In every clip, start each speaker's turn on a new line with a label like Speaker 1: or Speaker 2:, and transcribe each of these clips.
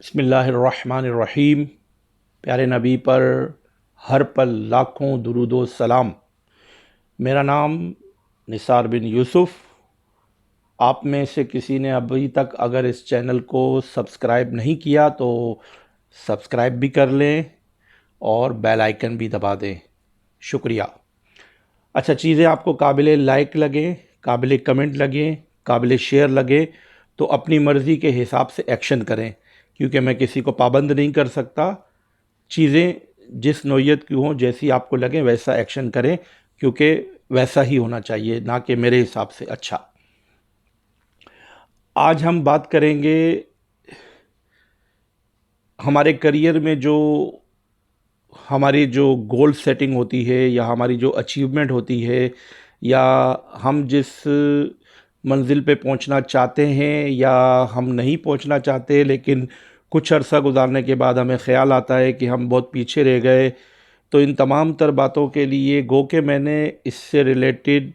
Speaker 1: बिस्मिल्लाहिर्रहमानिर्रहीम। प्यारे नबी पर हर पल लाखों दुरूदो सलाम। मेरा नाम निसार बिन यूसुफ़। आप में से किसी ने अभी तक अगर इस चैनल को सब्सक्राइब नहीं किया तो सब्सक्राइब भी कर लें और बेल आइकन भी दबा दें। शुक्रिया। अच्छा, चीज़ें आपको काबिल लाइक लगें, काबिल कमेंट लगें, काबिल शेयर लगे तो अपनी मर्ज़ी के हिसाब से एक्शन करें, क्योंकि मैं किसी को पाबंद नहीं कर सकता। चीज़ें जिस नौइयत की हों, जैसी आपको लगे वैसा एक्शन करें, क्योंकि वैसा ही होना चाहिए, ना कि मेरे हिसाब से अच्छा। आज हम बात करेंगे हमारे करियर में जो हमारी जो गोल सेटिंग होती है या हमारी जो अचीवमेंट होती है या हम जिस मंजिल पे पहुंचना चाहते हैं या हम नहीं पहुंचना चाहते, लेकिन कुछ अरसा गुजारने के बाद हमें ख़्याल आता है कि हम बहुत पीछे रह गए। तो इन तमाम तर बातों के लिए गो के मैंने इससे रिलेटेड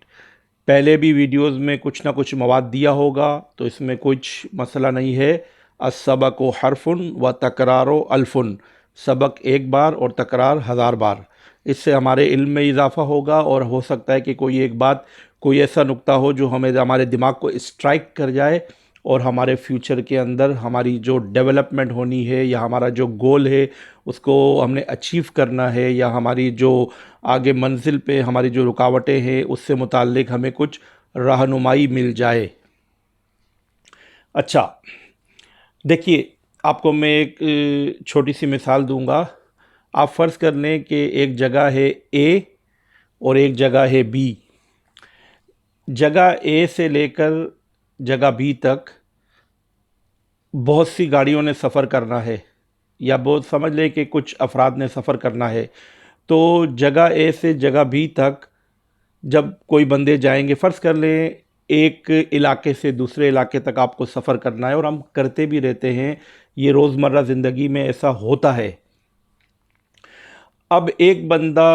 Speaker 1: पहले भी वीडियोस में कुछ ना कुछ मवाद दिया होगा, तो इसमें कुछ मसला नहीं है। अस्सबक व हरफुन व तकरारो अल्फुन। सबक एक बार और तकरार हज़ार बार। इससे हमारे इल्म में इजाफ़ा होगा और हो सकता है कि कोई एक बात, कोई ऐसा नुक्ता हो जो हमें हमारे दिमाग को स्ट्राइक कर जाए और हमारे फ्यूचर के अंदर हमारी जो डेवलपमेंट होनी है या हमारा जो गोल है उसको हमने अचीव करना है, या हमारी जो आगे मंजिल पे हमारी जो रुकावटें हैं उससे मुताल्लिक हमें कुछ रहनुमाई मिल जाए। अच्छा, देखिए, आपको मैं एक छोटी सी मिसाल दूंगा। आप फ़र्ज़ कर लें कि एक जगह है ए और एक जगह है बी। जगह ए से लेकर जगह बी तक बहुत सी गाड़ियों ने सफ़र करना है, या बहुत समझ लें कि कुछ अफराद ने सफ़र करना है। तो जगह ए से जगह बी तक जब कोई बंदे जाएंगे, फ़र्ज़ कर लें एक इलाके से दूसरे इलाके तक आपको सफ़र करना है, और हम करते भी रहते हैं, ये रोज़मर्रा ज़िंदगी में ऐसा होता है। अब एक बंदा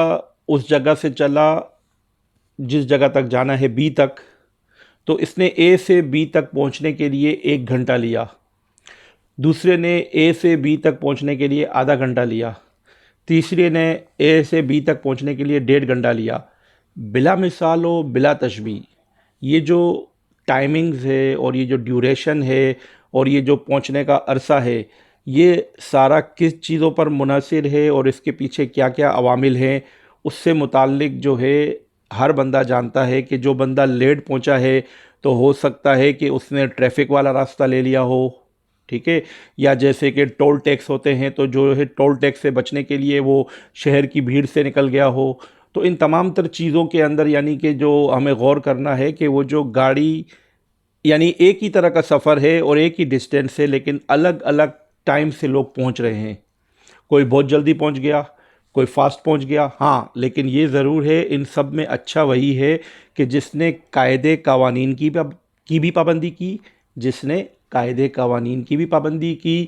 Speaker 1: उस जगह से चला जिस जगह तक जाना है बी तक, तो इसने ए से बी तक पहुंचने के लिए 1 घंटा लिया। दूसरे ने ए से बी तक पहुंचने के लिए आधा घंटा लिया। तीसरे ने ए से बी तक पहुंचने के लिए 1.5 घंटा लिया। बिला मिसाल व बिला तशबीह, ये जो टाइमिंग्स है और ये जो ड्यूरेशन है और ये जो पहुंचने का अरसा है, ये सारा किस चीज़ों पर मुनहसर है और इसके पीछे क्या क्या अवामिल हैं, उससे मुताल्लिक जो है हर बंदा जानता है कि जो बंदा लेट पहुंचा है तो हो सकता है कि उसने ट्रैफिक वाला रास्ता ले लिया हो, ठीक है, या जैसे कि टोल टैक्स होते हैं तो जो है टोल टैक्स से बचने के लिए वो शहर की भीड़ से निकल गया हो। तो इन तमाम तर चीज़ों के अंदर यानी कि जो हमें गौर करना है कि वो जो गाड़ी, यानी एक ही तरह का सफ़र है और एक ही डिस्टेंस है, लेकिन अलग अलग टाइम से लोग पहुंच रहे हैं। कोई बहुत जल्दी पहुंच गया, कोई फास्ट पहुंच गया। हाँ, लेकिन ये ज़रूर है, इन सब में अच्छा वही है कि जिसने कायदे कवानीन की भी पाबंदी की, जिसने कायदे कवानीन की भी पाबंदी की,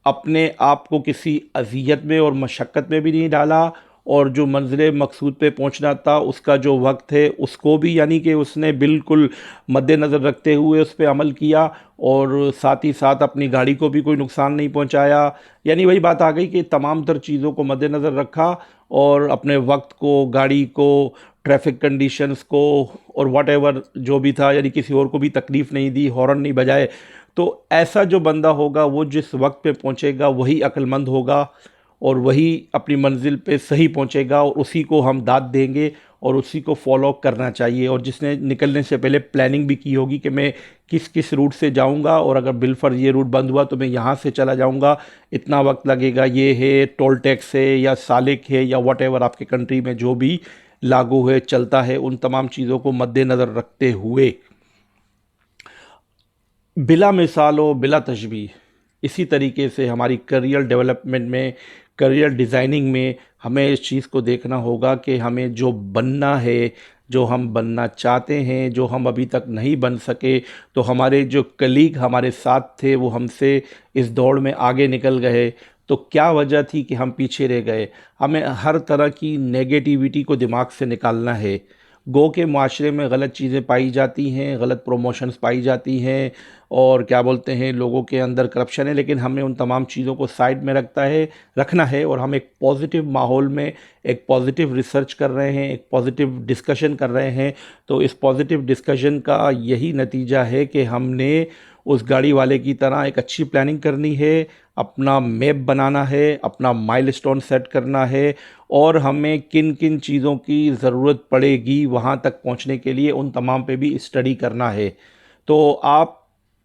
Speaker 1: अपने आप को किसी अज़ियत में और मशक्क़त में भी नहीं डाला, और जो मंज़िल मकसूद पे पहुंचना था उसका जो वक्त है उसको भी यानी कि उसने बिल्कुल मद्देनज़र रखते हुए उस पर अमल किया, और साथ ही साथ अपनी गाड़ी को भी कोई नुकसान नहीं पहुंचाया। यानी वही बात आ गई कि तमाम तर चीज़ों को मद्देनज़र रखा और अपने वक्त को, गाड़ी को, ट्रैफिक कंडीशंस को और वॉटेवर जो भी था, यानी किसी और को भी तकलीफ़ नहीं दी, हॉर्न नहीं बजाए। तो ऐसा जो बंदा होगा वो जिस वक्त पे पहुंचेगा वही अक्लमंद होगा और वही अपनी मंजिल पे सही पहुंचेगा, और उसी को हम दाद देंगे और उसी को फॉलो करना चाहिए। और जिसने निकलने से पहले प्लानिंग भी की होगी कि मैं किस किस रूट से जाऊंगा, और अगर बिलफर्ज ये रूट बंद हुआ तो मैं यहाँ से चला जाऊंगा, इतना वक्त लगेगा, ये है टोल टैक्स है या सालिक है या वॉटेवर आपके कंट्री में जो भी लागू है चलता है, उन तमाम चीज़ों को मद्देनज़र रखते हुए बिला मिसाल व बिला तशबीह इसी तरीके से हमारी करियर डेवलपमेंट में, करियर डिज़ाइनिंग में हमें इस चीज़ को देखना होगा कि हमें जो बनना है, जो हम बनना चाहते हैं, जो हम अभी तक नहीं बन सके, तो हमारे जो कलीग हमारे साथ थे वो हमसे इस दौड़ में आगे निकल गए, तो क्या वजह थी कि हम पीछे रह गए। हमें हर तरह की नेगेटिविटी को दिमाग से निकालना है। गो के माशरे में गलत चीज़ें पाई जाती हैं, गलत प्रमोशंस पाई जाती हैं और क्या बोलते हैं लोगों के अंदर करप्शन है, लेकिन हमें उन तमाम चीज़ों को साइड में रखना है और हम एक पॉजिटिव माहौल में एक पॉजिटिव रिसर्च कर रहे हैं, एक पॉजिटिव डिस्कशन कर रहे हैं। तो इस पॉजिटिव डिस्कशन का यही नतीजा है कि हमने उस गाड़ी वाले की तरह एक अच्छी प्लानिंग करनी है, अपना मैप बनाना है, अपना माइलस्टोन सेट करना है और हमें किन किन चीज़ों की ज़रूरत पड़ेगी वहाँ तक पहुँचने के लिए उन तमाम पे भी स्टडी करना है। तो आप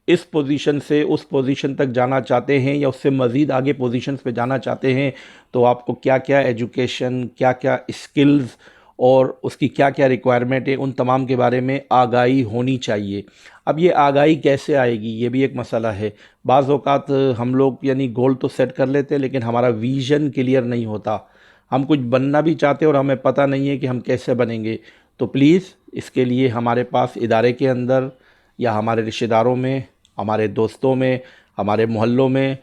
Speaker 1: इस पोजीशन से उस पोजीशन तक जाना चाहते हैं या उससे मज़ीद आगे पोजीशंस पे जाना चाहते हैं, तो आपको क्या क्या एजुकेशन, क्या क्या स्किल्स और उसकी क्या क्या रिक्वायरमेंट है, उन तमाम के बारे में आगाही होनी चाहिए। अब ये आगाही कैसे आएगी, ये भी एक मसला है। बाज़ औक़ात हम लोग यानी गोल तो सेट कर लेते हैं, लेकिन हमारा विज़न क्लियर नहीं होता। हम कुछ बनना भी चाहते हैं और हमें पता नहीं है कि हम कैसे बनेंगे। तो प्लीज़ इसके लिए हमारे पास इदारे के अंदर या हमारे रिश्तेदारों में, हमारे दोस्तों में, हमारे मोहल्लों में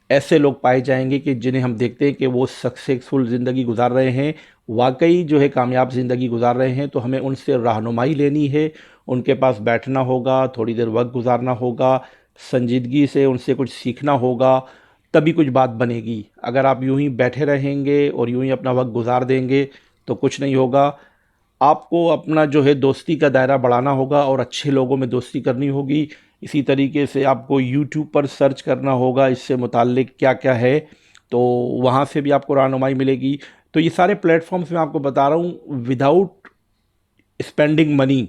Speaker 1: ऐसे लोग पाए जाएंगे कि जिन्हें हम देखते हैं कि वो सक्सेसफुल ज़िंदगी गुजार रहे हैं, वाकई जो है कामयाब ज़िंदगी गुजार रहे हैं। तो हमें उनसे रहनुमाई लेनी है, उनके पास बैठना होगा, थोड़ी देर वक्त गुजारना होगा, संजीदगी से उनसे कुछ सीखना होगा, तभी कुछ बात बनेगी। अगर आप यूं ही बैठे रहेंगे और यूं ही अपना वक्त गुजार देंगे तो कुछ नहीं होगा। आपको अपना जो है दोस्ती का दायरा बढ़ाना होगा और अच्छे लोगों में दोस्ती करनी होगी। इसी तरीके से आपको यूट्यूब पर सर्च करना होगा इससे मुताल्लिक क्या क्या है, तो वहाँ से भी आपको रहनुमाई मिलेगी। तो ये सारे प्लेटफॉर्म्स मैं आपको बता रहा हूँ विदाउट स्पेंडिंग मनी,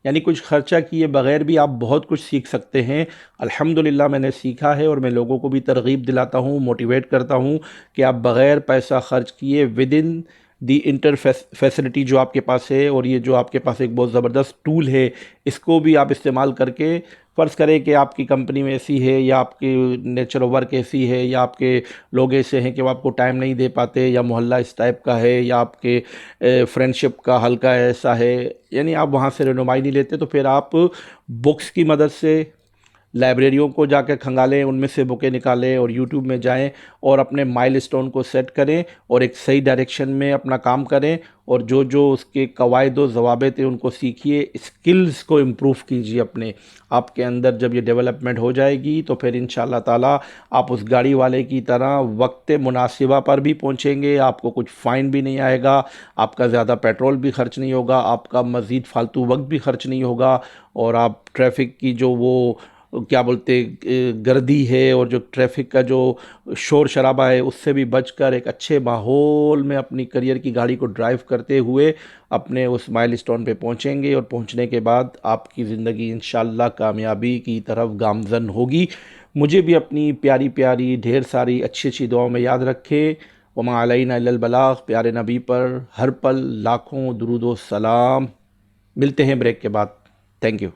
Speaker 1: यानी कुछ खर्चा किए बगैर भी आप बहुत कुछ सीख सकते हैं। अल्हम्दुलिल्लाह मैंने सीखा है और मैं लोगों को भी तरगीब दिलाता हूँ, मोटिवेट करता हूँ कि आप बग़ैर पैसा ख़र्च किए with in the inter facility जो आपके पास है और ये जो आपके पास एक बहुत ज़बरदस्त टूल है, इसको भी आप इस्तेमाल करके फ़र्ज़ करें कि आपकी कंपनी में ऐसी है या आपकी नेचर ऑफ वर्क ऐसी है या आपके लोग ऐसे हैं कि वो आपको टाइम नहीं दे पाते या मोहल्ला इस टाइप का है या आपके फ्रेंडशिप का हल्का ऐसा है, यानी आप वहाँ से रहनुमाई नहीं लेते, तो फिर आप बुक्स की मदद से लाइब्रेरियों को जाकर खंगालें, उनमें से बुकें निकालें और यूट्यूब में जाएं और अपने माइलस्टोन को सेट करें और एक सही डायरेक्शन में अपना काम करें और जो जो उसके कवायद व ज़वाबित थे उनको सीखिए, स्किल्स को इम्प्रूव कीजिए अपने। आपके अंदर जब ये डेवलपमेंट हो जाएगी तो फिर इंशाअल्लाह ताला आप उस गाड़ी वाले की तरह वक्त मुनासिबा पर भी पहुँचेंगे, आपको कुछ फ़ाइन भी नहीं आएगा, आपका ज़्यादा पेट्रोल भी खर्च नहीं होगा, आपका मज़ीद फ़ालतू वक्त भी खर्च नहीं होगा और आप ट्रैफ़िक की जो वो क्या बोलते गर्दी है और जो ट्रैफिक का जो शोर शराबा है उससे भी बचकर एक अच्छे माहौल में अपनी करियर की गाड़ी को ड्राइव करते हुए अपने उस माइलस्टोन पे पहुंचेंगे और पहुंचने के बाद आपकी ज़िंदगी इंशाअल्लाह कामयाबी की तरफ गामज़न होगी। मुझे भी अपनी प्यारी प्यारी ढेर सारी अच्छी अच्छी दुआओं में याद रखें। वमा अलैना इल्लल बलाग। प्यारे नबी पर हर पल लाखों दुरूद व सलाम। मिलते हैं ब्रेक के बाद। Thank you.